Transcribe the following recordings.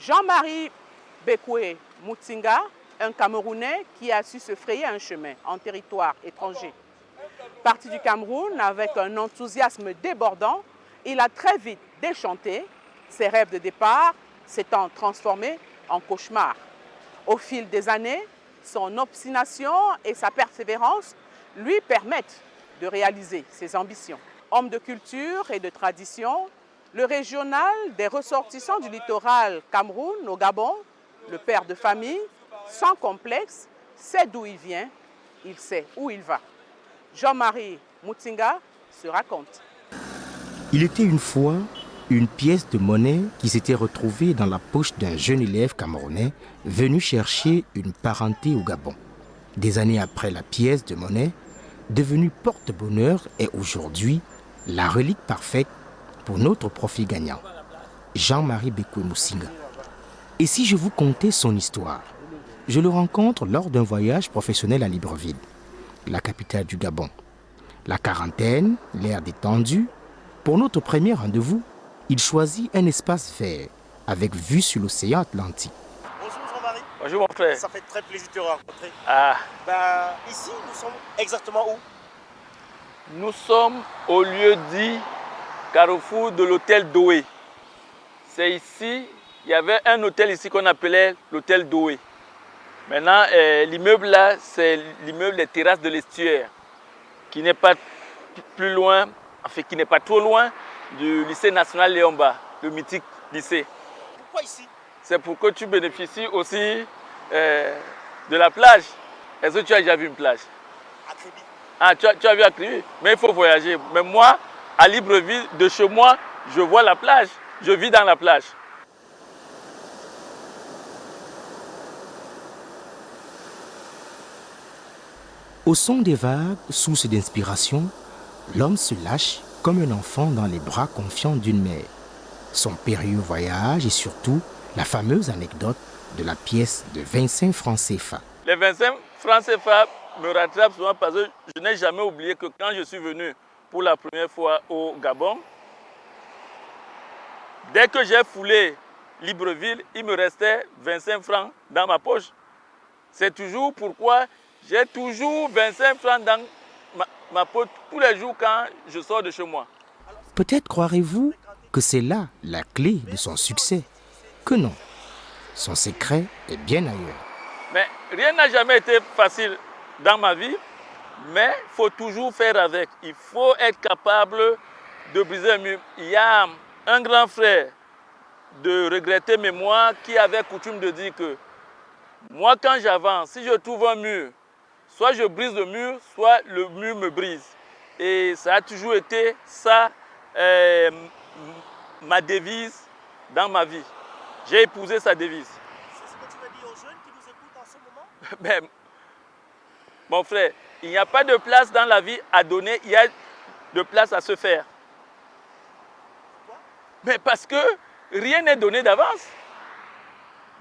Jean-Marie Bekwe Mutinga, un Camerounais qui a su se frayer un chemin en territoire étranger. Parti du Cameroun avec un enthousiasme débordant, il a très vite déchanté. Ses rêves de départ s'étant transformés en cauchemars. Au fil des années, son obstination et sa persévérance lui permettent de réaliser ses ambitions. Homme de culture et de tradition, le régional des ressortissants du littoral Cameroun au Gabon, le père de famille, sans complexe, sait d'où il vient, il sait où il va. Jean-Marie Mutinga se raconte. Il était une fois une pièce de monnaie qui s'était retrouvée dans la poche d'un jeune élève camerounais venu chercher une parenté au Gabon. Des années après, la pièce de monnaie, devenue porte-bonheur, est aujourd'hui la relique parfaite pour notre profit gagnant, Jean-Marie Bekwe Mutinga. Et si je vous contais son histoire? Je le rencontre lors d'un voyage professionnel à Libreville, la capitale du Gabon. La quarantaine, l'air détendu. Pour notre premier rendez-vous, il choisit un espace vert avec vue sur l'océan Atlantique. Bonjour Jean-Marie. Bonjour mon frère. Ça fait très plaisir de te rencontrer. Ah, Ici, nous sommes exactement où? nous sommes au lieu dit carrefour de l'hôtel Doué. C'est ici, il y avait un hôtel ici qu'on appelait l'hôtel Doué. Maintenant, l'immeuble là, c'est l'immeuble des terrasses de l'estuaire, qui n'est pas plus loin, enfin qui n'est pas trop loin du lycée national Léomba, le mythique lycée. Pourquoi ici? C'est pour que tu bénéficies aussi de la plage. Est-ce que tu as déjà vu une plage? À Créby. Ah, tu as vu à Créby, mais il faut voyager. Mais moi, à Libreville, de chez moi, je vois la plage. Je vis dans la plage. Au son des vagues, source d'inspiration, l'homme se lâche comme un enfant dans les bras confiants d'une mère. Son périlleux voyage et surtout la fameuse anecdote de la pièce de 25 francs CFA. Les 25 francs CFA me rattrapent souvent parce que je n'ai jamais oublié que quand je suis venu pour la première fois au Gabon, dès que j'ai foulé Libreville, il me restait 25 francs dans ma poche. C'est toujours pourquoi j'ai toujours 25 francs dans ma poche tous les jours quand je sors de chez moi. Peut-être croirez-vous que c'est là la clé de son succès. Que non, son secret est bien ailleurs. Mais rien n'a jamais été facile dans ma vie, mais il faut toujours faire avec. Il faut être capable de briser un mur. Il y a un grand frère de regretter mémoire qui avait coutume de dire que moi, quand j'avance, si je trouve un mur, soit je brise le mur, soit le mur me brise. Et ça a toujours été ça, ma devise dans ma vie. J'ai épousé sa devise. C'est ce que tu veux dire aux jeunes qui nous écoutent en ce moment? Ben, mon frère, il n'y a pas de place dans la vie à donner, il y a de place à se faire. Pourquoi? Mais parce que rien n'est donné d'avance.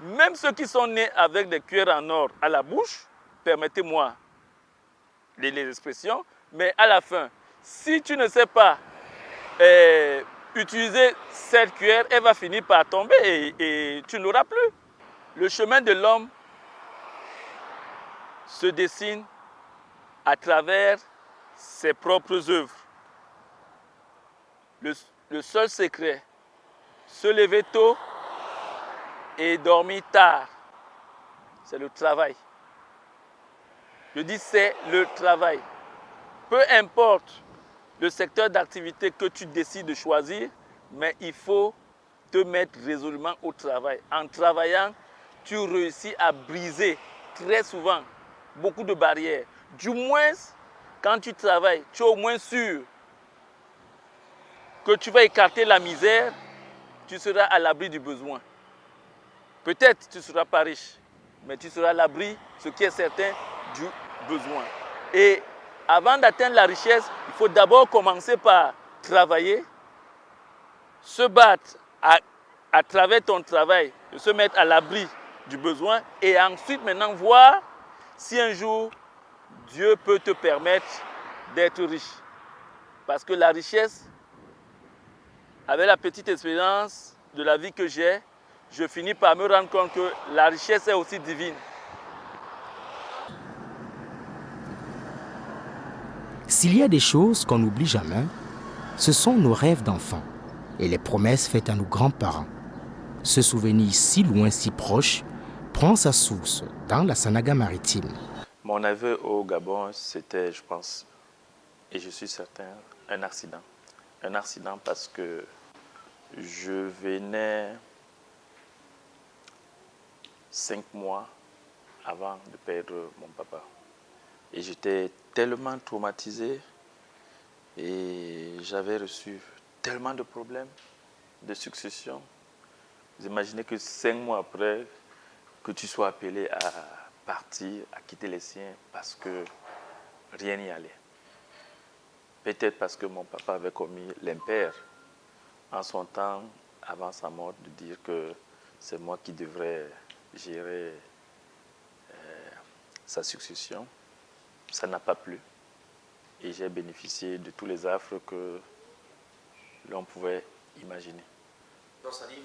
Même ceux qui sont nés avec des cuillères en or à la bouche, permettez-moi les expressions, mais à la fin, si tu ne sais pas utiliser cette cuillère, elle va finir par tomber et tu n'auras plus. Le chemin de l'homme se dessine à travers ses propres œuvres. Le seul secret, se lever tôt et dormir tard, c'est le travail. Je dis c'est le travail. Peu importe le secteur d'activité que tu décides de choisir, mais il faut te mettre résolument au travail. En travaillant, tu réussis à briser très souvent beaucoup de barrières. Du moins, quand tu travailles, tu es au moins sûr que tu vas écarter la misère, tu seras à l'abri du besoin. Peut-être tu ne seras pas riche, mais tu seras à l'abri, ce qui est certain, du besoin. Et avant d'atteindre la richesse, il faut d'abord commencer par travailler, se battre à travers ton travail, de se mettre à l'abri du besoin et ensuite maintenant voir si un jour Dieu peut te permettre d'être riche. Parce que la richesse, avec la petite expérience de la vie que j'ai, je finis par me rendre compte que la richesse est aussi divine. S'il y a des choses qu'on n'oublie jamais, ce sont nos rêves d'enfants et les promesses faites à nos grands-parents. Ce souvenir si loin, si proche, prend sa source dans la Sanaga maritime. Mon arrivée au Gabon, c'était, je pense, et je suis certain, un accident. Un accident parce que je venais 5 mois avant de perdre mon papa. Et j'étais tellement traumatisé et j'avais reçu tellement de problèmes de succession. Vous imaginez que 5 mois après, que tu sois appelé à partir, à quitter les siens parce que rien n'y allait. Peut-être parce que mon papa avait commis l'impair en son temps, avant sa mort, de dire que c'est moi qui devrais gérer sa succession. Ça n'a pas plu. Et j'ai bénéficié de tous les affres que l'on pouvait imaginer. Donc ça dit,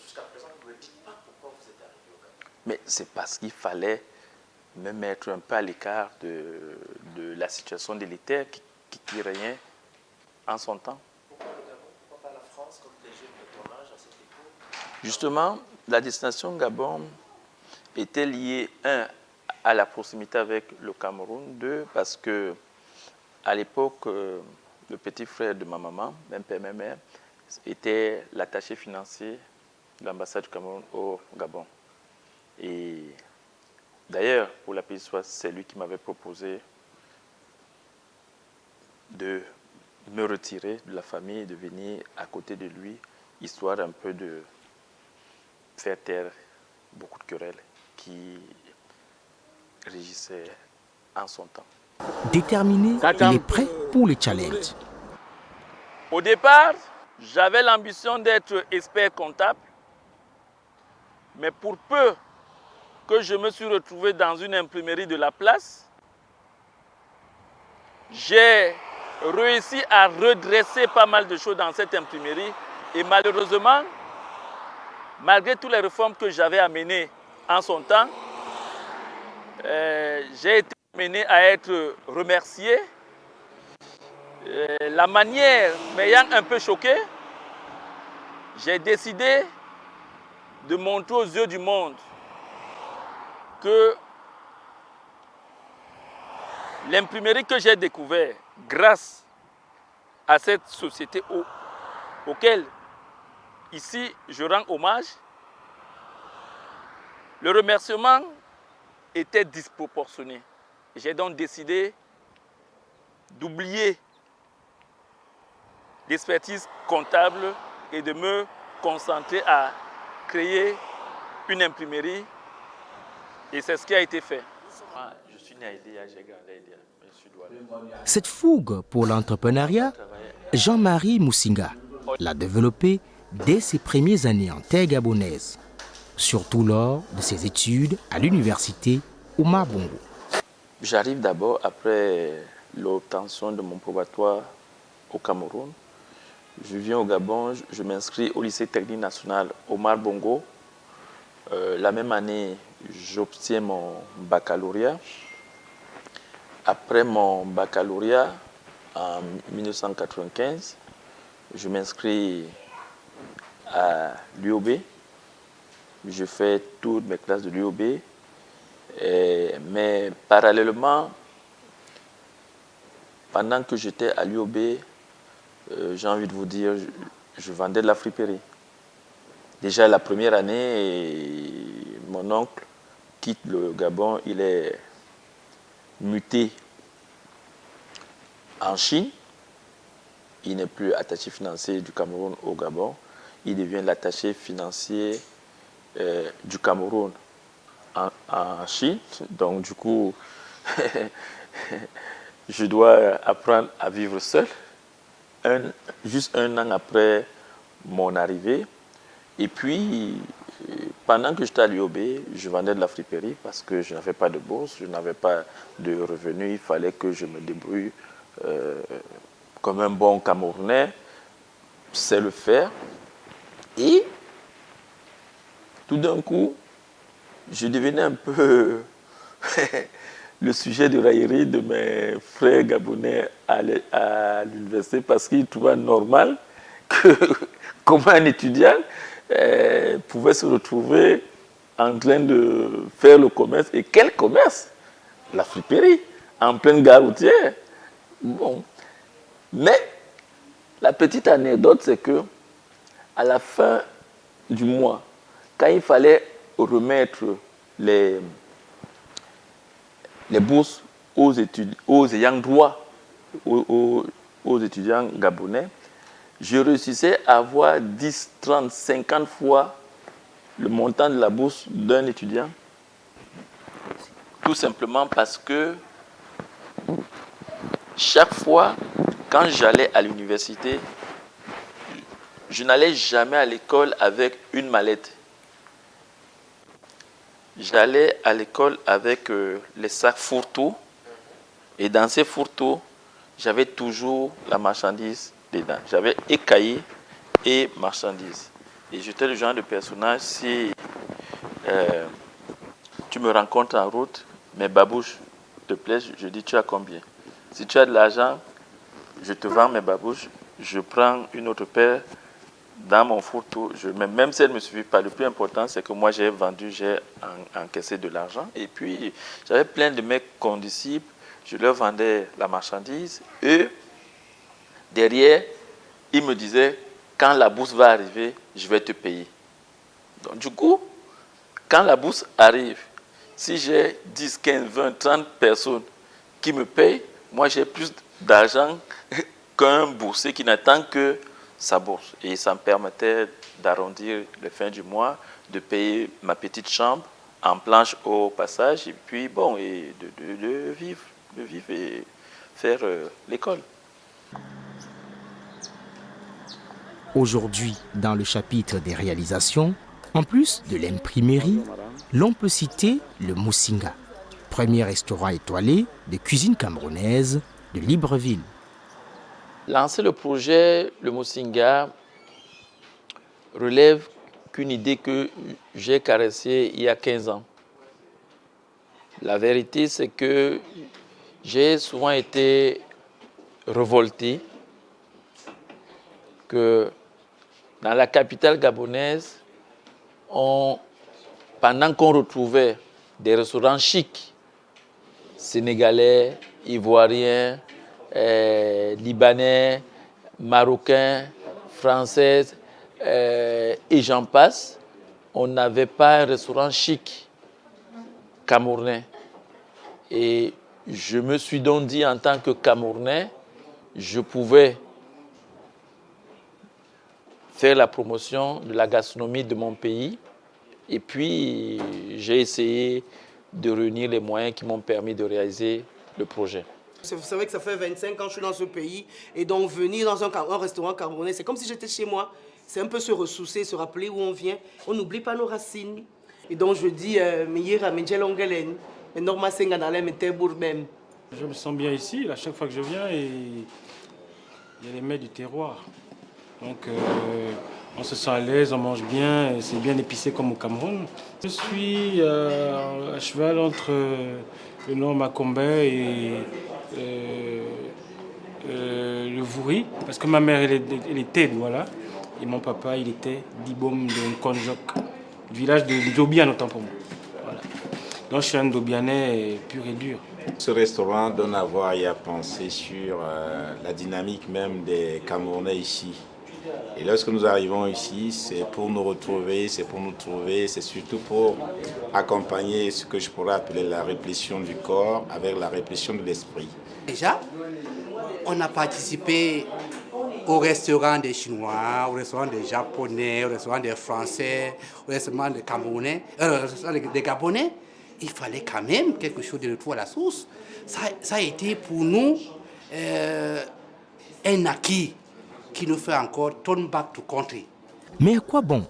jusqu'à présent, vous ne dites pas pourquoi vous êtes arrivé au Gabon. Mais c'est parce qu'il fallait me mettre un peu à l'écart de la situation délétère qui régnait en son temps. Pourquoi le Gabon? Pourquoi pas la France, comme les jeunes de ton âge à cette époque? Justement, la destination Gabon était liée, un, à la proximité avec le Cameroun, deux, parce que à l'époque, le petit frère de ma maman, même père, même mère, était l'attaché financier de l'ambassade du Cameroun au Gabon. Et d'ailleurs, pour la petite histoire, c'est lui qui m'avait proposé de me retirer de la famille et de venir à côté de lui, histoire un peu de faire taire beaucoup de querelles qui régissaient en son temps. Déterminé, il est prêt pour les challenges. Au départ, j'avais l'ambition d'être expert comptable, mais pour peu que je me suis retrouvé dans une imprimerie de la place, j'ai réussi à redresser pas mal de choses dans cette imprimerie et malheureusement, malgré toutes les réformes que j'avais amenées en son temps, j'ai été amené à être remercié. La manière m'ayant un peu choqué, j'ai décidé de montrer aux yeux du monde que l'imprimerie que j'ai découverte grâce à cette société auquel ici je rends hommage, le remerciement était disproportionné. J'ai donc décidé d'oublier l'expertise comptable et de me concentrer à créer une imprimerie. Et c'est ce qui a été fait. Moi, je suis né à Idéa, j'ai grandi à Idéa, mais je suis douanier. Cette fougue pour l'entrepreneuriat, Jean-Marie Moussinga l'a développée dès ses premières années en terre gabonaise, surtout lors de ses études à l'université Omar Bongo. J'arrive d'abord après l'obtention de mon probatoire au Cameroun. Je viens au Gabon, je m'inscris au lycée technique national Omar Bongo. La même année, j'obtiens mon baccalauréat. Après mon baccalauréat, en 1995, je m'inscris à l'UOB. Je fais toutes mes classes de l'UOB. Mais parallèlement, pendant que j'étais à l'UOB, j'ai envie de vous dire, je vendais de la friperie. Déjà la première année, mon oncle quitte le Gabon, il est muté en Chine. Il n'est plus attaché financier du Cameroun au Gabon. Il devient l'attaché financier du Cameroun en Chine. Donc du coup, je dois apprendre à vivre seul. Juste un an après mon arrivée. Et puis, pendant que j'étais à l'UOB, je vendais de la friperie parce que je n'avais pas de bourse, je n'avais pas de revenus. Il fallait que je me débrouille comme un bon Camerounais, c'est le faire. Et tout d'un coup, je devenais un peu le sujet de raillerie de mes frères gabonais à l'université parce qu'ils trouvaient normal que, comment un étudiant pouvait se retrouver en train de faire le commerce. Et quel commerce? La friperie, en pleine gare routière. Bon. Mais la petite anecdote, c'est que à la fin du mois, quand il fallait remettre les bourses aux ayants droit, aux étudiants gabonais, je réussissais à avoir 10, 30, 50 fois le montant de la bourse d'un étudiant. Tout simplement parce que chaque fois, quand j'allais à l'université, je n'allais jamais à l'école avec une mallette. J'allais à l'école avec les sacs fourre-tout. Et dans ces fourre-tout, j'avais toujours la marchandise dedans. J'avais et cahiers et marchandises. Et j'étais le genre de personnage, si tu me rencontres en route, mes babouches te plaisent, je dis tu as combien? Si tu as de l'argent, je te vends mes babouches, je prends une autre paire dans mon fourre-tout. Même si elle ne me suffit pas, le plus important c'est que moi j'ai vendu, j'ai encaissé de l'argent. Et puis j'avais plein de mes condisciples, je leur vendais la marchandise. Et derrière, ils me disaient, quand la bourse va arriver, je vais te payer. Donc du coup, quand la bourse arrive, si j'ai 10, 15, 20, 30 personnes qui me payent, moi j'ai plus d'argent qu'un boursier qui n'attend que sa bourse. Et ça me permettait d'arrondir les fins du mois, de payer ma petite chambre en planche au passage, et puis bon, et de vivre et faire l'école. Aujourd'hui, dans le chapitre des réalisations, en plus de l'imprimerie, l'on peut citer le Moussinga, premier restaurant étoilé de cuisine camerounaise de Libreville. Lancer le projet, le Moussinga, relève qu'une idée que j'ai caressée il y a 15 ans. La vérité, c'est que j'ai souvent été révolté que dans la capitale gabonaise, pendant qu'on retrouvait des restaurants chics, sénégalais, ivoiriens, libanais, marocains, français, et j'en passe, on n'avait pas un restaurant chic camerounais. Et je me suis donc dit, en tant que Camerounais, je pouvais faire la promotion de la gastronomie de mon pays. Et puis, j'ai essayé de réunir les moyens qui m'ont permis de réaliser le projet. C'est vrai que ça fait 25 ans que je suis dans ce pays. Et donc, venir dans un restaurant camerounais, c'est comme si j'étais chez moi. C'est un peu se ressourcer, se rappeler où on vient. On n'oublie pas nos racines. Et donc, je dis, je me sens bien ici, à chaque fois que je viens, et il y a les mets du terroir. Donc, on se sent à l'aise, on mange bien, c'est bien épicé comme au Cameroun. Je suis à cheval entre le Nord Macombé et le Vouri, parce que ma mère, elle était voilà, et mon papa, il était d'Ibom de Nkonjok, du village de Dobian, autant pour moi. Voilà. Donc, je suis un Dobianais pur et dur. Ce restaurant donne à voir et à penser sur la dynamique même des Camerounais ici. Et lorsque nous arrivons ici, c'est pour nous retrouver, c'est pour nous trouver, c'est surtout pour accompagner ce que je pourrais appeler la réplétion du corps avec la réplétion de l'esprit. Déjà, on a participé au restaurant des Chinois, au restaurant des Japonais, au restaurant des Français, au restaurant des Camerounais, des Gabonais. Il fallait quand même quelque chose de retour à la source. Ça a été pour nous un acquis qui nous fait encore turn back to country. Mais à quoi bon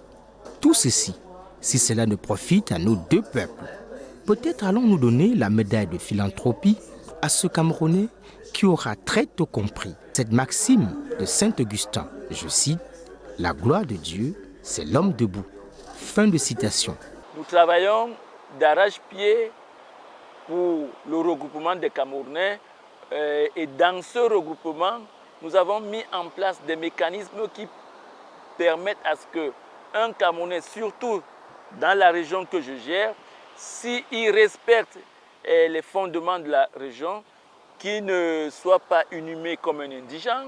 tout ceci si cela ne profite à nos deux peuples? Peut-être allons-nous donner la médaille de philanthropie à ce Camerounais qui aura très tôt compris cette maxime de Saint Augustin. Je cite, « La gloire de Dieu, c'est l'homme debout ». Fin de citation. Nous travaillons d'arrache-pied pour le regroupement des Camerounais et dans ce regroupement, nous avons mis en place des mécanismes qui permettent à ce qu'un Camerounais, surtout dans la région que je gère, s'il respecte les fondements de la région, qu'il ne soit pas inhumé comme un indigent,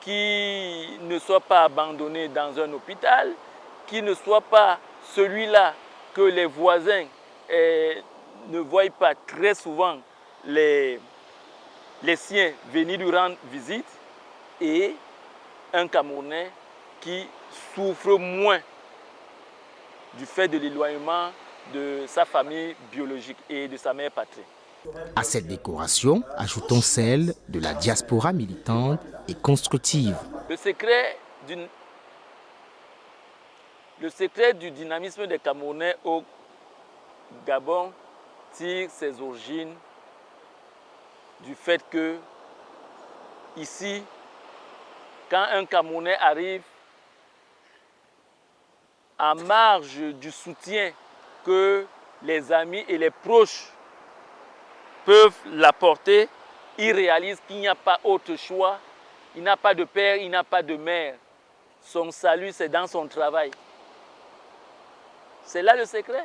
qu'il ne soit pas abandonné dans un hôpital, qu'il ne soit pas celui-là que les voisins ne voient pas très souvent les siens venir lui rendre visite, et un Camerounais qui souffre moins du fait de l'éloignement de sa famille biologique et de sa mère patrie. À cette décoration, ajoutons celle de la diaspora militante et constructive. Le secret du dynamisme des Camerounais au Gabon tire ses origines du fait que, ici, quand un Camerounais arrive en marge du soutien que les amis et les proches peuvent l'apporter, il réalise qu'il n'y a pas autre choix, il n'a pas de père, il n'a pas de mère. Son salut, c'est dans son travail. C'est là le secret.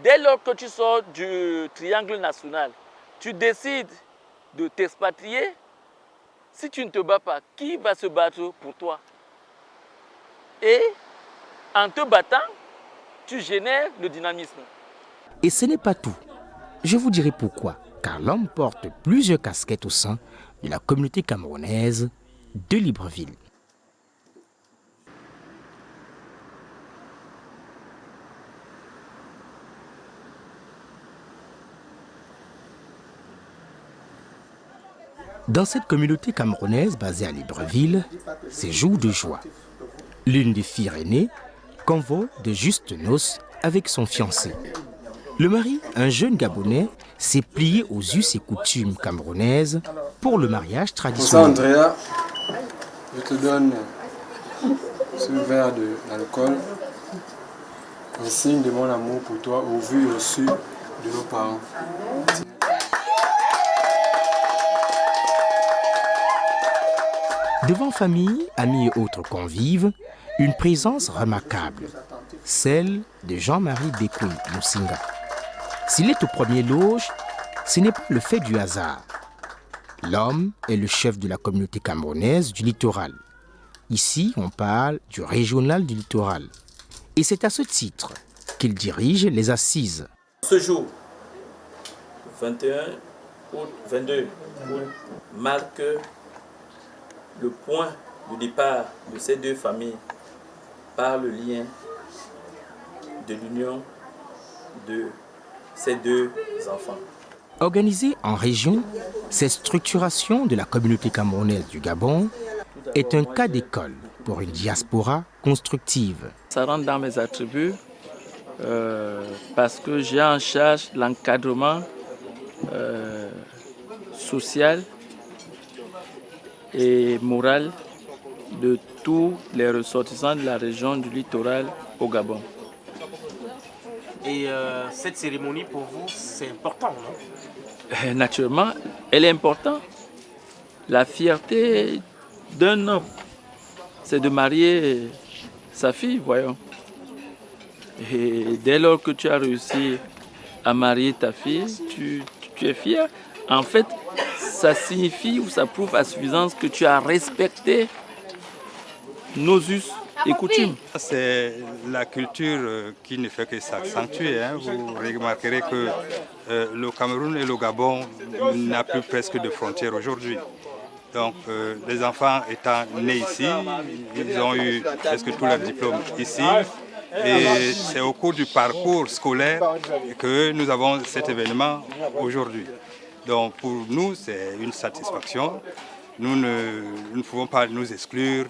Dès lors que tu sors du triangle national, tu décides de t'expatrier. Si tu ne te bats pas, qui va se battre pour toi? Et en te battant, tu génères le dynamisme. Et ce n'est pas tout. Je vous dirai pourquoi. Car l'homme porte plusieurs casquettes au sein de la communauté camerounaise de Libreville. Dans cette communauté camerounaise basée à Libreville, c'est jour de joie. L'une des filles aînées convoque de justes noces avec son fiancé. Le mari, un jeune Gabonais, s'est plié aux us et coutumes camerounaises pour le mariage traditionnel. Pour ça, Andrea, je te donne ce verre d'alcool en signe de mon amour pour toi au vu et au su de nos parents. Devant famille, amis et autres convives, une présence remarquable, celle de Jean-Marie Bekoui Moussinga. S'il est au premier loge, ce n'est pas le fait du hasard. L'homme est le chef de la communauté camerounaise du littoral. Ici, on parle du régional du littoral. Et c'est à ce titre qu'il dirige les assises. Ce jour, 21 août, 22 août, marque le point de départ de ces deux familles par le lien de l'union de ces deux enfants. Organisée en région, cette structuration de la communauté camerounaise du Gabon est un cas d'école pour une diaspora constructive. Ça rentre dans mes attributs parce que j'ai en charge l'encadrement social et moral de tous les ressortissants de la région du littoral au Gabon. Et cette cérémonie pour vous, c'est important, non? Naturellement, elle est importante. La fierté d'un homme, c'est de marier sa fille, voyons. Et dès lors que tu as réussi à marier ta fille, tu es fier. En fait, ça signifie ou ça prouve à suffisance que tu as respecté nos us et coutumes. C'est la culture qui ne fait que s'accentuer. Vous remarquerez que le Cameroun et le Gabon n'ont plus presque de frontières aujourd'hui. Donc les enfants étant nés ici, ils ont eu presque tous leurs diplômes ici. Et c'est au cours du parcours scolaire que nous avons cet événement aujourd'hui. Donc pour nous, c'est une satisfaction. Nous ne pouvons pas nous exclure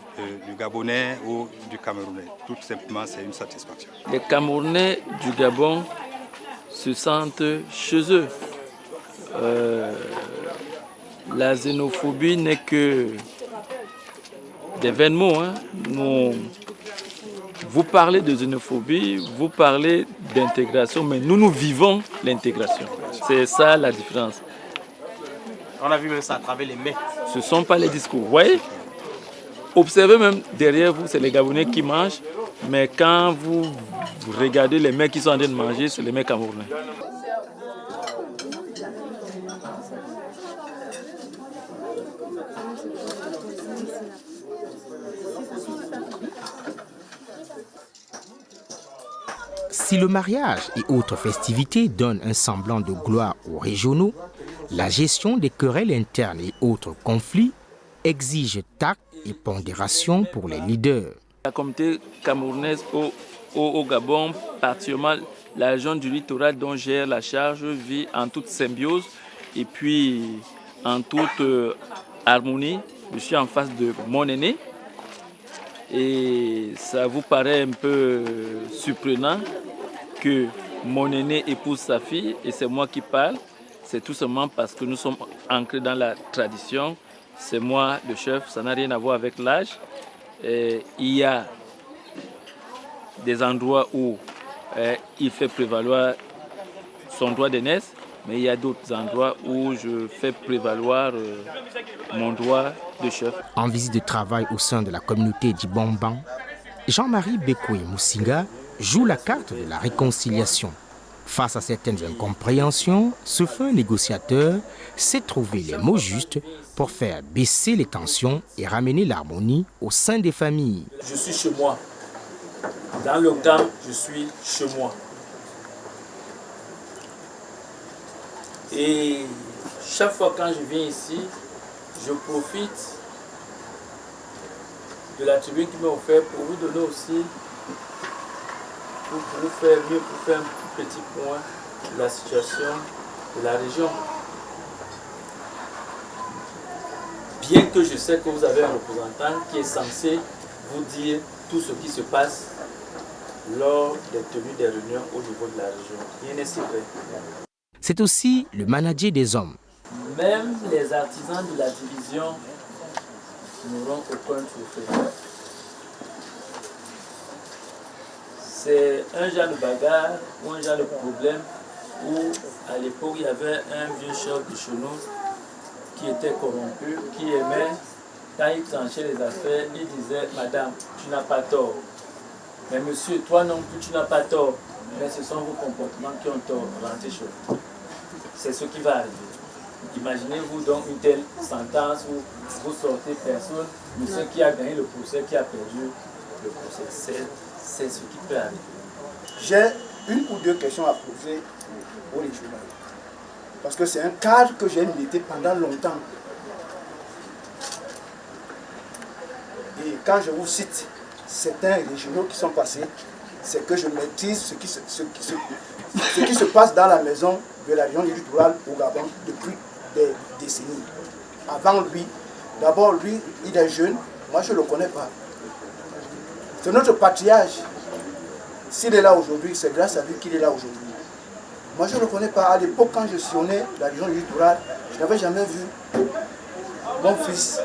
du Gabonais ou du Camerounais. Tout simplement, c'est une satisfaction. Les Camerounais du Gabon se sentent chez eux. La xénophobie n'est que des vains mots. Nous Vous parlez de xénophobie, vous parlez d'intégration, mais nous vivons l'intégration. C'est ça la différence. On a vu même ça à travers les mains. Ce ne sont pas les discours. Vous voyez? Observez même derrière vous, c'est les Gabonais qui mangent, mais quand vous regardez les mecs qui sont en train de manger, c'est les mecs camerounais. Si le mariage et autres festivités donnent un semblant de gloire aux régionaux, la gestion des querelles internes et autres conflits exige tact et pondération pour les leaders. La communauté camerounaise au Gabon, particulièrement la région du littoral dont gère la charge, vit en toute symbiose et puis en toute harmonie. Je suis en face de mon aîné et ça vous paraît un peu surprenant que mon aîné épouse sa fille et c'est moi qui parle. C'est tout simplement parce que nous sommes ancrés dans la tradition. C'est moi le chef, ça n'a rien à voir avec l'âge. Il y a des endroits où il fait prévaloir son droit d'aînesse, mais il y a d'autres endroits où je fais prévaloir mon droit de chef. En visite de travail au sein de la communauté d'Ibomban, Jean-Marie Bekoué Moussinga joue la carte de la réconciliation. Face à certaines incompréhensions, ce fin négociateur sait trouver les mots justes pour faire baisser les tensions et ramener l'harmonie au sein des familles. Je suis chez moi. Dans le camp, je suis chez moi. Et chaque fois quand je viens ici, je profite de la tribune qui m'a offert pour vous donner aussi, pour vous faire mieux, pour faire un petit point de la situation de la région. Bien que je sais que vous avez un représentant qui est censé vous dire tout ce qui se passe lors des tenues des réunions au niveau de la région. Rien n'est secret. C'est aussi le manager des hommes. Même les artisans de la division n'auront aucun trophée. C'est un genre de bagarre ou un genre de problème où à l'époque il y avait un vieux chef de chez nous qui était corrompu, qui aimait, quand il tranchait les affaires, il disait « Madame, tu n'as pas tort. Mais monsieur, toi non plus, tu n'as pas tort. Mais ce sont vos comportements qui ont tort. Rentrez chez vous. » C'est ce qui va arriver. Imaginez-vous donc une telle sentence où vous sortez personne, mais celui qui a gagné le procès, qui a perdu le procès. C'est ce qui peut arriver. J'ai une ou deux questions à poser aux régionaux. Parce que c'est un cadre que j'ai milité pendant longtemps. Et quand je vous cite certains régionaux qui sont passés, c'est que je maîtrise ce qui se passe dans la maison de la région du littoral au Gabon depuis des décennies. Avant lui, d'abord lui, il est jeune, moi je ne le connais pas. C'est notre patriarche. S'il est là aujourd'hui, c'est grâce à lui qu'il est là aujourd'hui. Moi je ne le connais pas. À l'époque, quand je sillonnais la région du littoral, je n'avais jamais vu mon fils.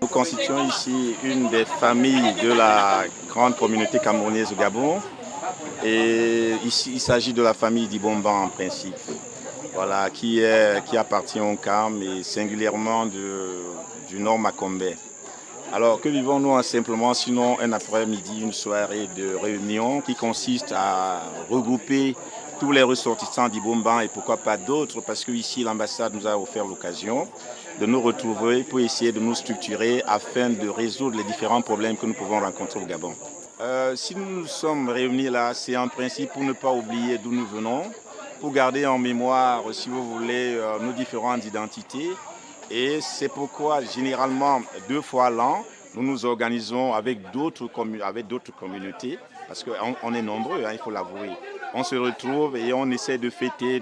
Nous constituons ici une des familles de la grande communauté camerounaise au Gabon. Et ici, il s'agit de la famille d'Ibomban en principe, voilà, qui appartient au CAM et singulièrement du Nord Macombé. Alors que vivons-nous simplement sinon un après-midi, une soirée de réunion qui consiste à regrouper tous les ressortissants d'Ibomban et pourquoi pas d'autres, parce que ici l'ambassade nous a offert l'occasion de nous retrouver pour essayer de nous structurer afin de résoudre les différents problèmes que nous pouvons rencontrer au Gabon. Si nous nous sommes réunis là, c'est en principe pour ne pas oublier d'où nous venons, pour garder en mémoire, si vous voulez, nos différentes identités Et c'est pourquoi, généralement, 2 fois l'an, nous nous organisons avec d'autres communautés, parce qu'on est nombreux, hein, il faut l'avouer. On se retrouve et on essaie de fêter,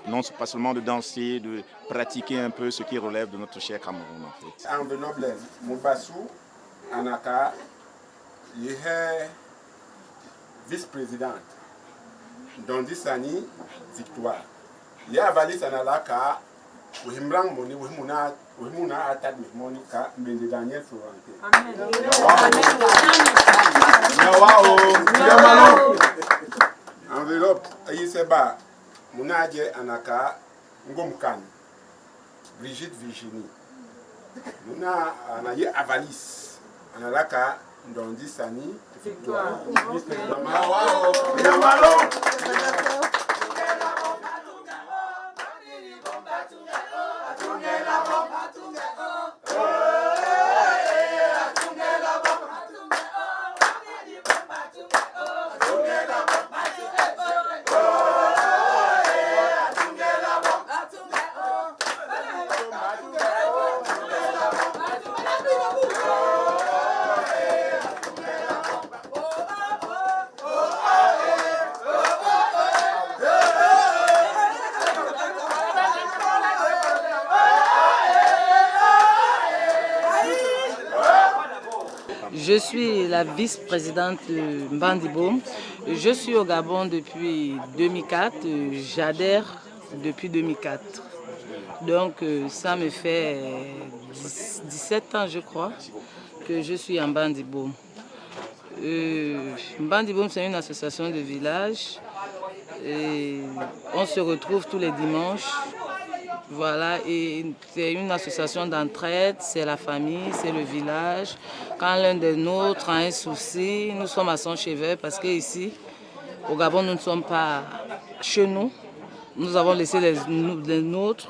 non pas seulement de danser, de pratiquer un peu ce qui relève de notre cher Cameroun. En fait. Enveloppe Moubassou, Anaka, il est vice-présidente. Dondi Sani, Victoire. Il y a Valis Analaka, Wimbrang Moni, Wimuna Atad Monica, Mende Daniel Florente. Enveloppe, Aïseba, Mounadje Anaka, Ngomkan, Brigitte Virginie. Mouna Anaye Avalis, Analaka, Dondi Sani, Victoire. Je suis la vice-présidente de Mbandiboum. Je suis au Gabon depuis 2004. J'adhère depuis 2004. Donc ça me fait 17 ans, je crois, que je suis en Mbandiboum. Mbandiboum, c'est une association de village. Et on se retrouve tous les dimanches. Voilà, et c'est une association d'entraide, c'est la famille, c'est le village. Quand l'un de nôtres a un souci, nous sommes à son chevet parce qu'ici, au Gabon, nous ne sommes pas chez nous. Nous avons laissé les nôtres.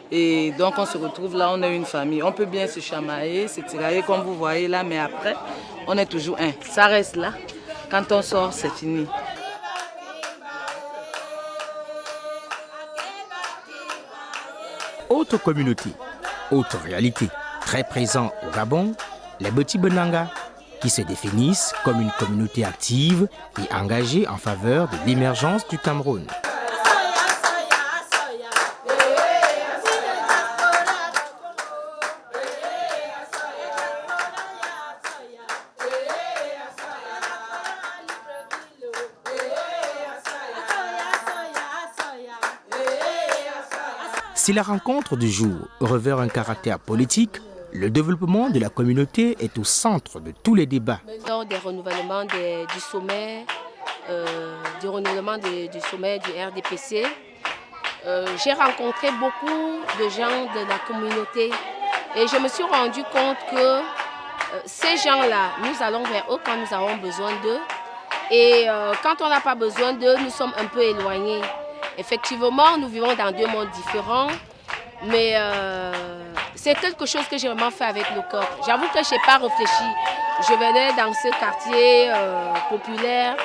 Et donc on se retrouve là, on est une famille. On peut bien se chamailler, se tirailler comme vous voyez là, mais après, on est toujours un. Ça reste là. Quand on sort, c'est fini. Autre communauté, autre réalité, très présent au Gabon, les Beti Benanga, qui se définissent comme une communauté active et engagée en faveur de l'émergence du Cameroun. Si la rencontre du jour revêt un caractère politique, le développement de la communauté est au centre de tous les débats. Lors des renouvellements du sommet, du sommet du RDPC, j'ai rencontré beaucoup de gens de la communauté et je me suis rendu compte que ces gens-là, nous allons vers eux quand nous avons besoin d'eux et quand on n'a pas besoin d'eux, nous sommes un peu éloignés. Effectivement, nous vivons dans 2 mondes différents, mais c'est quelque chose que j'ai vraiment fait avec le cœur. J'avoue que je n'ai pas réfléchi. Je venais dans ce quartier populaire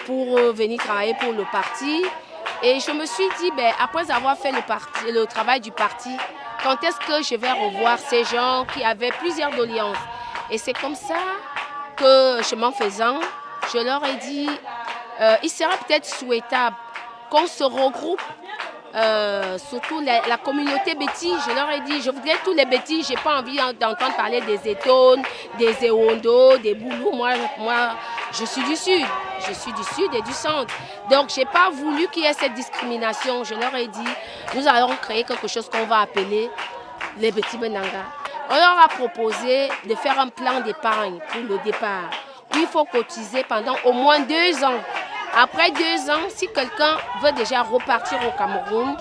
pour venir travailler pour le parti. Et je me suis dit, après avoir fait le travail du parti, quand est-ce que je vais revoir ces gens qui avaient plusieurs doléances? Et c'est comme ça que, chemin faisant, je leur ai dit, il serait peut-être souhaitable qu'on se regroupe, surtout la communauté Beti. Je leur ai dit, je voudrais tous les Beti, je n'ai pas envie d'entendre parler des Etones, des Ewondo, des Boulous. Moi, je suis du Sud. Je suis du Sud et du Centre. Donc, je n'ai pas voulu qu'il y ait cette discrimination. Je leur ai dit, nous allons créer quelque chose qu'on va appeler les Beti Benanga. On leur a proposé de faire un plan d'épargne pour le départ. Il faut cotiser pendant au moins 2 ans. Après 2 ans, si quelqu'un veut déjà repartir au Cameroun,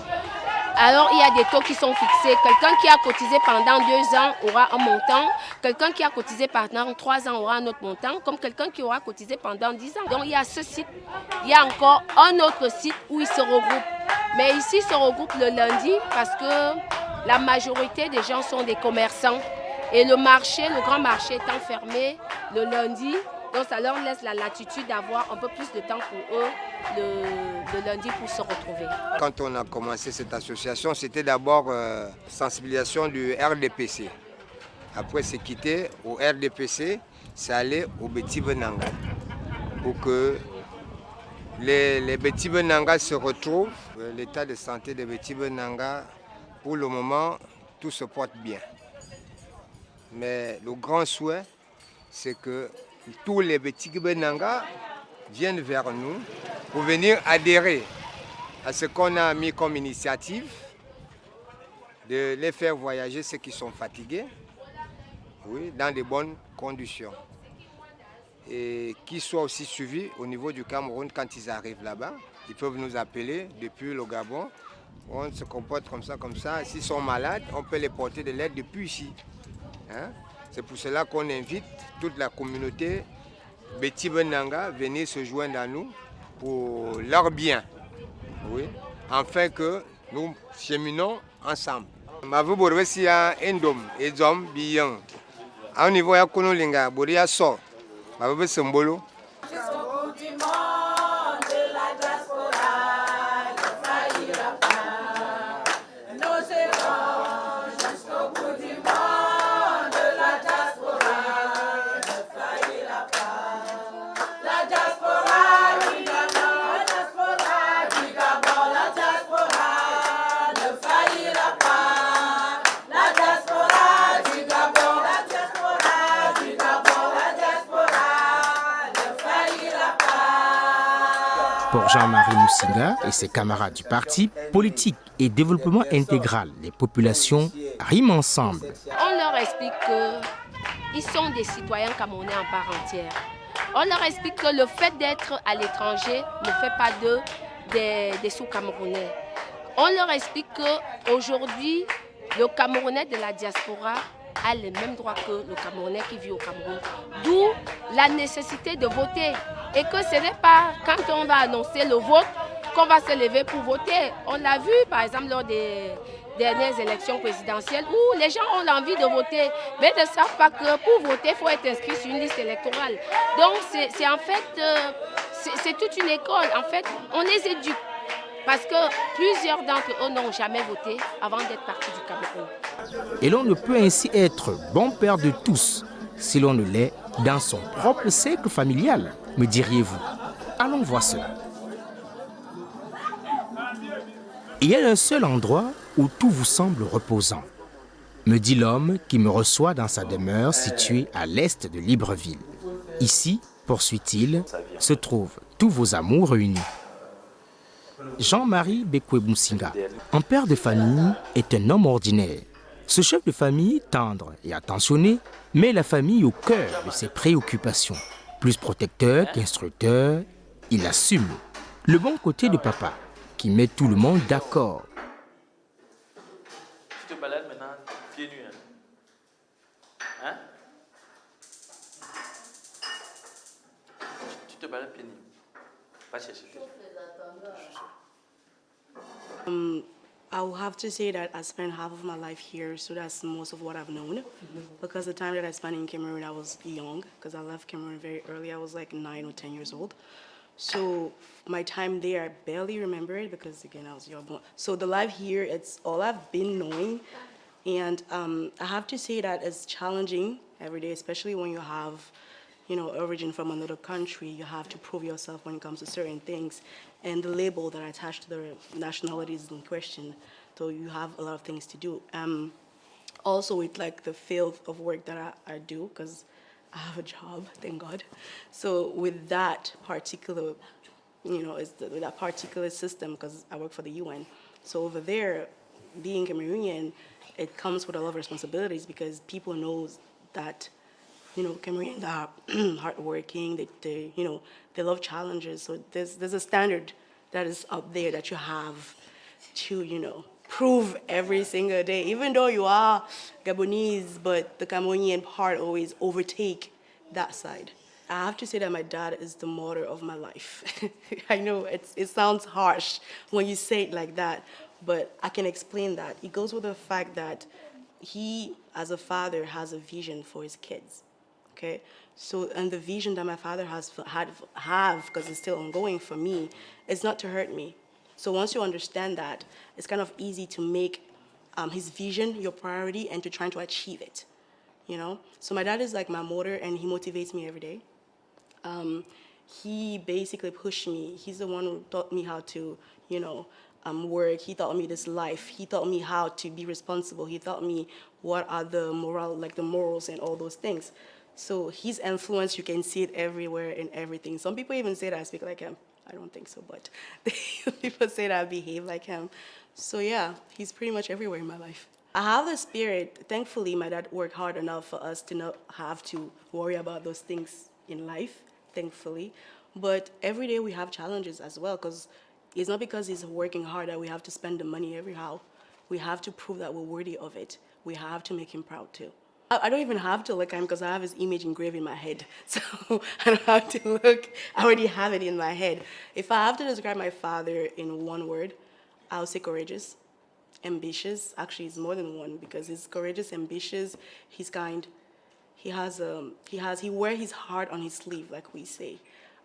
alors il y a des taux qui sont fixés. Quelqu'un qui a cotisé pendant 2 ans aura un montant. Quelqu'un qui a cotisé pendant 3 ans aura un autre montant, comme quelqu'un qui aura cotisé pendant 10 ans. Donc il y a ce site, il y a encore un autre site où ils se regroupent. Mais ici, ils se regroupent le lundi parce que la majorité des gens sont des commerçants. Et le marché, le grand marché étant fermé le lundi, donc ça leur laisse la latitude d'avoir un peu plus de temps pour eux le le lundi pour se retrouver. Quand on a commencé cette association, c'était d'abord sensibilisation du RDPC. Après, c'est quitté au RDPC, c'est aller au Beti Benanga. Pour que les Beti Benanga se retrouvent. L'état de santé des Beti Benanga, pour le moment, tout se porte bien. Mais le grand souhait, c'est que tous les Beti Benanga viennent vers nous pour venir adhérer à ce qu'on a mis comme initiative, de les faire voyager ceux qui sont fatigués, oui, dans de bonnes conditions. Et qu'ils soient aussi suivis au niveau du Cameroun quand ils arrivent là-bas. Ils peuvent nous appeler depuis le Gabon. On se comporte comme ça. S'ils sont malades, on peut les porter de l'aide depuis ici. Hein? C'est pour cela qu'on invite toute la communauté Beti Benanga à venir se joindre à nous pour leur bien. Oui, afin que nous cheminons ensemble. Mavu borwesi ya endom ezom biyan. Au niveau ya konolinga boria so. Mavu sembolo. Pour Jean-Marie Moussinga et ses camarades du parti, politique et développement intégral des populations riment ensemble. On leur explique qu'ils sont des citoyens camerounais en part entière. On leur explique que le fait d'être à l'étranger ne fait pas d'eux des sous-camerounais. On leur explique qu'aujourd'hui, le Camerounais de la diaspora a les mêmes droits que le Camerounais qui vit au Cameroun. D'où la nécessité de voter. Et que ce n'est pas quand on va annoncer le vote qu'on va se lever pour voter. On l'a vu par exemple lors des dernières élections présidentielles où les gens ont l'envie de voter, mais ne savent pas que pour voter, il faut être inscrit sur une liste électorale. Donc c'est en fait, c'est toute une école. En fait, on les éduque. Parce que plusieurs d'entre eux n'ont jamais voté avant d'être partis du Cameroun. Et l'on ne peut ainsi être bon père de tous si l'on ne l'est dans son propre cercle familial, me diriez-vous. Allons voir cela. Il y a un seul endroit où tout vous semble reposant, me dit l'homme qui me reçoit dans sa demeure située à l'est de Libreville. Ici, poursuit-il, se trouvent tous vos amours réunis. Jean-Marie Bekwe Moussinga, un père de famille, est un homme ordinaire. Ce chef de famille, tendre et attentionné, met la famille au cœur de ses préoccupations. Plus protecteur qu'instructeur, il assume le bon côté de papa, qui met tout le monde d'accord. Tu te balades maintenant pieds nus. Hein? Tu te balades pieds nus. Va chercher. I will have to say that I spent half of my life here, so that's most of what I've known. Because the time that I spent in Cameroon, I was young, because I left Cameroon very early. I was like 9 or 10 years old. So my time there, I barely remember it because, again, I was young. So the life here, it's all I've been knowing. And I have to say that it's challenging every day, especially when you have, you know, origin from another country. You have to prove yourself when it comes to certain things. And the label that are attached to the nationalities in question. So you have a lot of things to do. Also with like the field of work that I do, because I have a job, thank God. So with that particular, you know, with that particular system, because I work for the UN. So over there, being Cameroonian, it comes with a lot of responsibilities because people know that, you know, Cameroonians are hardworking, they you know, they love challenges. So there's a standard that is up there that you have to, you know, prove every single day. Even though you are Gabonese, but the Cameroonian part always overtake that side. I have to say that my dad is the mother of my life. I know it sounds harsh when you say it like that, but I can explain that. It goes with the fact that he, as a father, has a vision for his kids. okay? So, and the vision that my father has because it's still ongoing for me, is not to hurt me. So once you understand that, it's kind of easy to make his vision your priority and to trying to achieve it, you know? So my dad is like my motor, and he motivates me every day. He basically pushed me. He's the one who taught me how to, you know, work. He taught me this life. He taught me how to be responsible. He taught me what are the morals and all those things. So his influence, you can see it everywhere in everything. Some people even say that I speak like him. I don't think so, but people say that I behave like him. So yeah, he's pretty much everywhere in my life. I have the spirit. Thankfully, my dad worked hard enough for us to not have to worry about those things in life, thankfully. But every day we have challenges as well, because it's not because he's working hard that we have to spend the money everyhow. We have to prove that we're worthy of it. We have to make him proud too. I don't even have to look at him because I have his image engraved in my head. So I don't have to look. I already have it in my head. If I have to describe my father in one word, I'll say courageous, ambitious. Actually, it's more than one because he's courageous, ambitious. He's kind. He wears his heart on his sleeve, like we say.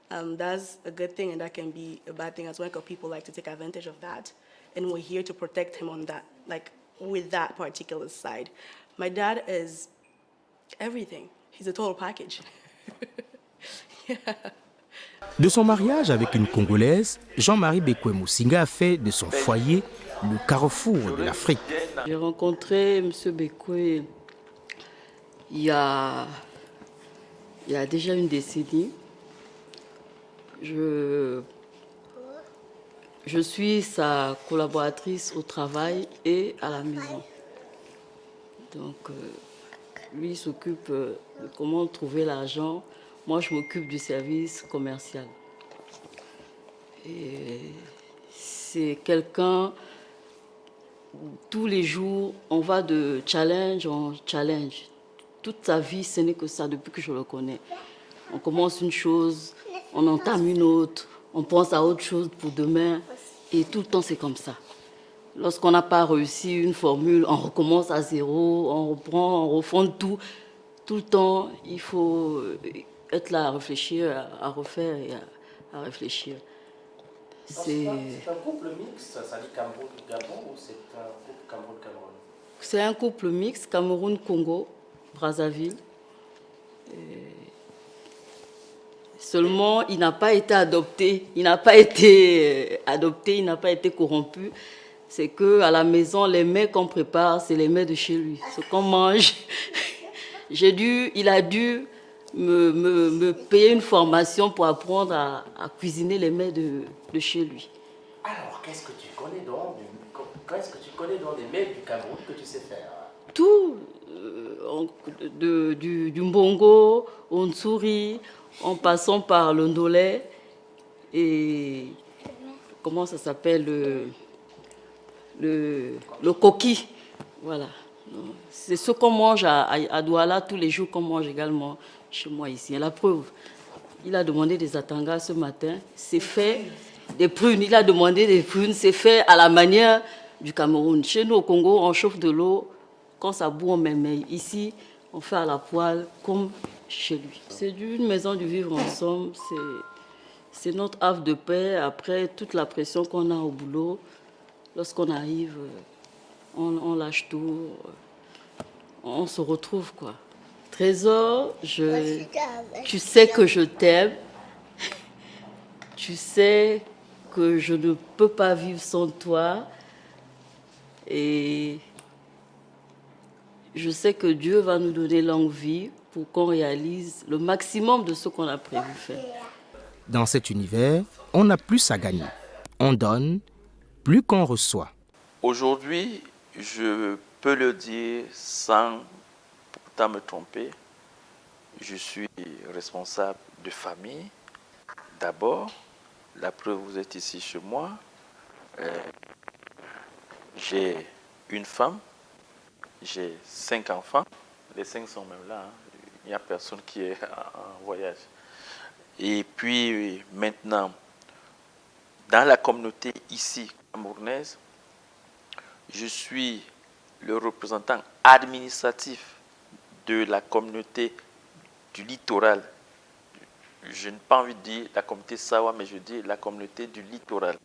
That's a good thing, and that can be a bad thing as well, because people like to take advantage of that. And we're here to protect him on that, like with that particular side. My dad is everything. He's a total package. Yeah. De son mariage avec une Congolaise, Jean-Marie Bekwe Musinga a fait de son foyer le carrefour de l'Afrique. J'ai rencontré M. Bekwe il y a déjà une décennie. Je suis sa collaboratrice au travail et à la maison. Donc, lui s'occupe de comment trouver l'argent. Moi, je m'occupe du service commercial. Et c'est quelqu'un, tous les jours, on va de challenge en challenge. Toute sa vie, ce n'est que ça depuis que je le connais. On commence une chose, on entame une autre, on pense à autre chose pour demain. Et tout le temps, c'est comme ça. Lorsqu'on n'a pas réussi une formule, on recommence à zéro, on reprend, on refonde tout. Tout le temps, il faut être là à réfléchir, à refaire et à réfléchir. C'est un couple mixte, ça dit Cameroun-Gabon, ou c'est un couple Cameroun-Cameroun? C'est un couple mixte, Cameroun-Congo, Brazzaville. Seulement, il n'a pas été adopté, il n'a pas été corrompu. C'est qu'à la maison, les mets qu'on prépare, c'est les mets de chez lui. Ce qu'on mange, il a dû me payer une formation pour apprendre à cuisiner les mets de chez lui. Alors, qu'est-ce que tu connais donc des mets du Cameroun que tu sais faire? Tout, du mbongo, au nsuri, en passant par le ndolé et comment ça s'appelle, le coquille. Voilà. C'est ce qu'on mange à Douala tous les jours, qu'on mange également chez moi ici. Et la preuve, il a demandé des atangas ce matin, c'est fait, des prunes, il a demandé des prunes, c'est fait à la manière du Cameroun. Chez nous au Congo, on chauffe de l'eau, quand ça bout on met, mais ici, on fait à la poêle comme chez lui. C'est une maison du vivre ensemble, c'est notre havre de paix. Après toute la pression qu'on a au boulot, lorsqu'on arrive, on lâche tout, on se retrouve quoi. Trésor, tu sais que je t'aime, tu sais que je ne peux pas vivre sans toi et je sais que Dieu va nous donner longue vie pour qu'on réalise le maximum de ce qu'on a prévu faire. Dans cet univers, on n'a plus à gagner. On donne plus qu'on reçoit. Aujourd'hui, je peux le dire sans pourtant me tromper, je suis responsable de famille. D'abord, la preuve, vous êtes ici chez moi. J'ai une femme, j'ai 5 enfants. Les 5 sont même là. Hein. Il n'y a personne qui est en voyage. Et puis maintenant, dans la communauté ici, camerounaise, je suis le représentant administratif de la communauté du littoral. Je n'ai pas envie de dire la communauté Sawa, mais je dis la communauté du littoral.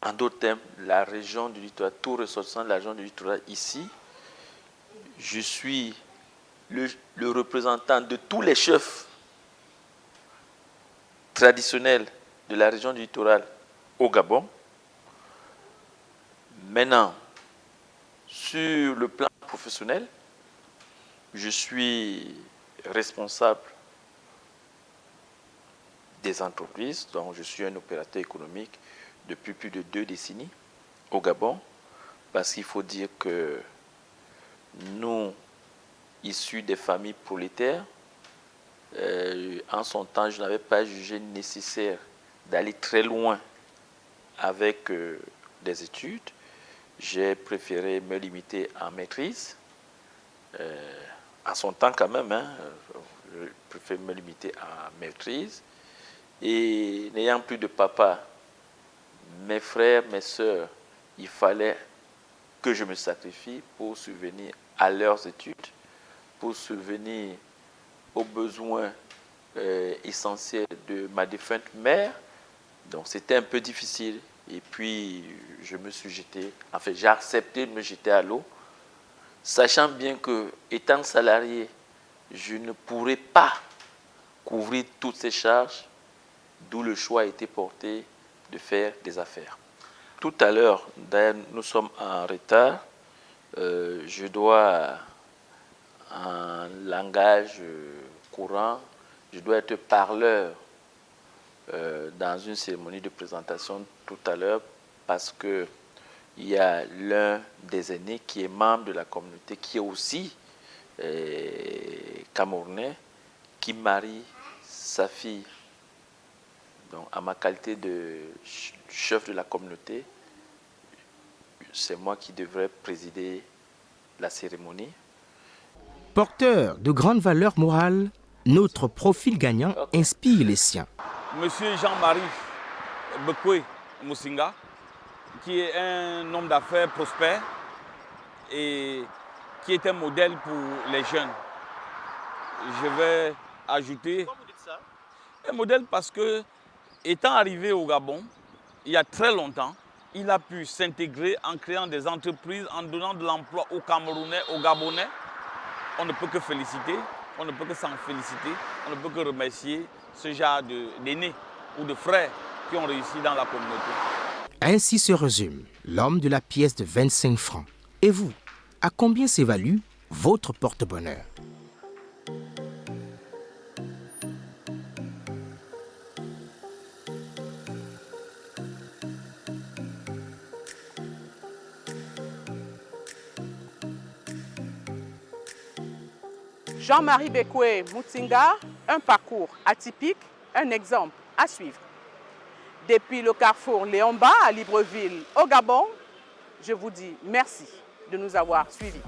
En d'autres termes, la région du littoral, tout ressortissant de la région du littoral ici, je suis le représentant de tous les chefs traditionnels de la région du littoral au Gabon. Maintenant, sur le plan professionnel, je suis responsable des entreprises, donc je suis un opérateur économique depuis plus de 2 décennies au Gabon, parce qu'il faut dire que nous, issus des familles prolétaires, en son temps, je n'avais pas jugé nécessaire d'aller très loin avec des études. J'ai préféré me limiter en maîtrise. À son temps quand même, je préfère me limiter à maîtrise. Et n'ayant plus de papa, mes frères, mes sœurs, il fallait que je me sacrifie pour subvenir à leurs études, pour subvenir aux besoins essentiels de ma défunte mère. Donc c'était un peu difficile. Et puis je me suis jeté, enfin j'ai accepté de me jeter à l'eau, sachant bien que, étant salarié, je ne pourrais pas couvrir toutes ces charges, d'où le choix a été porté de faire des affaires. Tout à l'heure, d'ailleurs nous sommes en retard, je dois, en langage courant, je dois être parleur dans une cérémonie de présentation tout à l'heure, parce que il y a l'un des aînés qui est membre de la communauté, qui est aussi camerounais, qui marie sa fille. Donc, à ma qualité de chef de la communauté, c'est moi qui devrais présider la cérémonie. Porteur de grandes valeurs morales, notre profil gagnant inspire les siens. Monsieur Jean-Marie Bekwe Musinga, qui est un homme d'affaires prospère et qui est un modèle pour les jeunes. Je vais ajouter... Pourquoi vous dites ça? Un modèle parce que, étant arrivé au Gabon, il y a très longtemps, il a pu s'intégrer en créant des entreprises, en donnant de l'emploi aux Camerounais, aux Gabonais. On ne peut que féliciter, on ne peut que s'en féliciter, on ne peut que remercier ce genre d'aînés ou de frères qui ont réussi dans la communauté. Ainsi se résume l'homme de la pièce de 25 francs. Et vous, à combien s'évalue votre porte-bonheur? Jean-Marie Bekwe Musinga, un parcours atypique, un exemple à suivre. Depuis le carrefour Léomba à Libreville, au Gabon, je vous dis merci de nous avoir suivis.